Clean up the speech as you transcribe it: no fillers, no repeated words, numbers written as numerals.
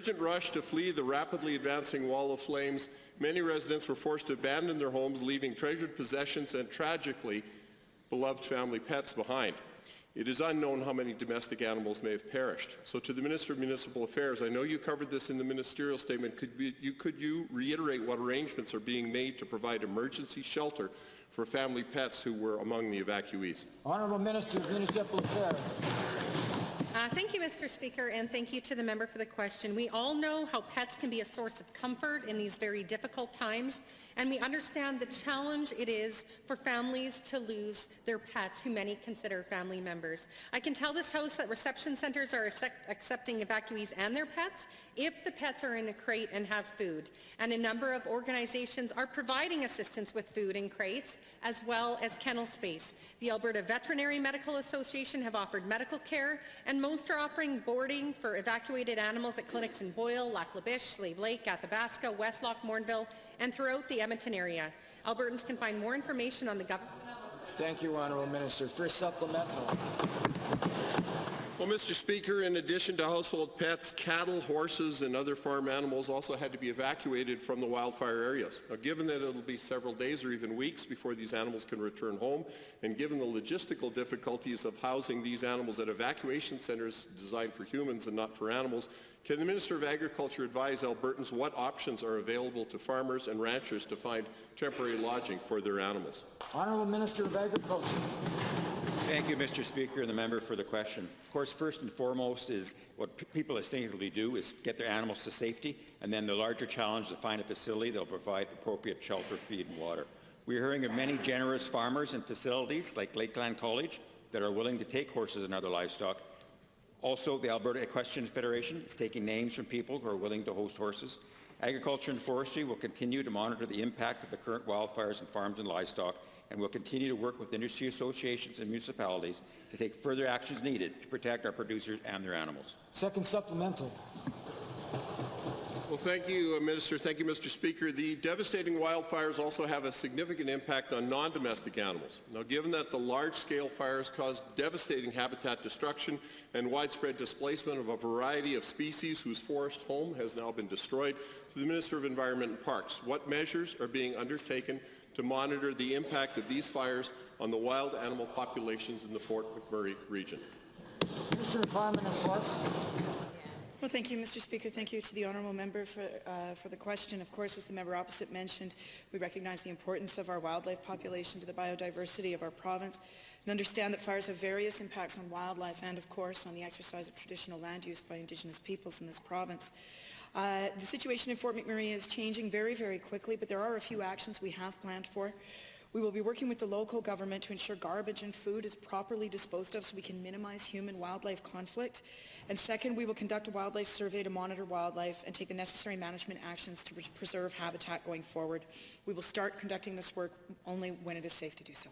urgent rush to flee the rapidly advancing wall of flames, many residents were forced to abandon their homes, leaving treasured possessions and, tragically, beloved family pets behind. It is unknown how many domestic animals may have perished. So to the Minister of Municipal Affairs, I know you covered this in the ministerial statement. Could you reiterate what arrangements are being made to provide emergency shelter for family pets who were among the evacuees? Honourable Minister of Municipal Affairs. Thank you, Mr. Speaker, and thank you to the member for the question. We all know how pets can be a source of comfort in these very difficult times, and we understand the challenge it is for families to lose their pets, who many consider family members. I can tell this House that reception centres are accepting evacuees and their pets if the pets are in a crate and have food, and a number of organizations are providing assistance with food in crates, as well as kennel space. The Alberta Veterinary Medical Association have offered medical care, and most are offering boarding for evacuated animals at clinics in Boyle, Lac La Biche, Slave Lake, Athabasca, Westlock, Mornville, and throughout the Edmonton area. Albertans can find more information on the government. Thank you, Honourable Minister. For supplemental. Well, Mr. Speaker, in addition to household pets, cattle, horses, and other farm animals also had to be evacuated from the wildfire areas. Now, given that it will be several days or even weeks before these animals can return home, and given the logistical difficulties of housing these animals at evacuation centres designed for humans and not for animals, can the Minister of Agriculture advise Albertans what options are available to farmers and ranchers to find temporary lodging for their animals? Honourable Minister of Agriculture. Thank you, Mr. Speaker, and the member for the question. Of course, first and foremost is what people instinctively do is get their animals to safety, and then the larger challenge is to find a facility that will provide appropriate shelter, feed, and water. We are hearing of many generous farmers and facilities like Lakeland College that are willing to take horses and other livestock. Also, the Alberta Equestrian Federation is taking names from people who are willing to host horses. Agriculture and Forestry will continue to monitor the impact of the current wildfires on farms and livestock, and will continue to work with industry associations and municipalities to take further actions needed to protect our producers and their animals. Second supplemental. Well, thank you, Minister. Thank you, Mr. Speaker. The devastating wildfires also have a significant impact on non-domestic animals. Now, given that the large-scale fires caused devastating habitat destruction and widespread displacement of a variety of species whose forest home has now been destroyed, to the Minister of Environment and Parks, what measures are being undertaken to monitor the impact of these fires on the wild animal populations in the Fort McMurray region? Minister of Environment and Parks. Well, thank you, Mr. Speaker. Thank you to the honourable member for the question. Of course, as the member opposite mentioned, we recognize the importance of our wildlife population to the biodiversity of our province and understand that fires have various impacts on wildlife and, of course, on the exercise of traditional land use by Indigenous peoples in this province. The situation in Fort McMurray is changing very, very quickly, but there are a few actions we have planned for. We will be working with the local government to ensure garbage and food is properly disposed of so we can minimize human-wildlife conflict. And second, we will conduct a wildlife survey to monitor wildlife and take the necessary management actions to preserve habitat going forward. We will start conducting this work only when it is safe to do so.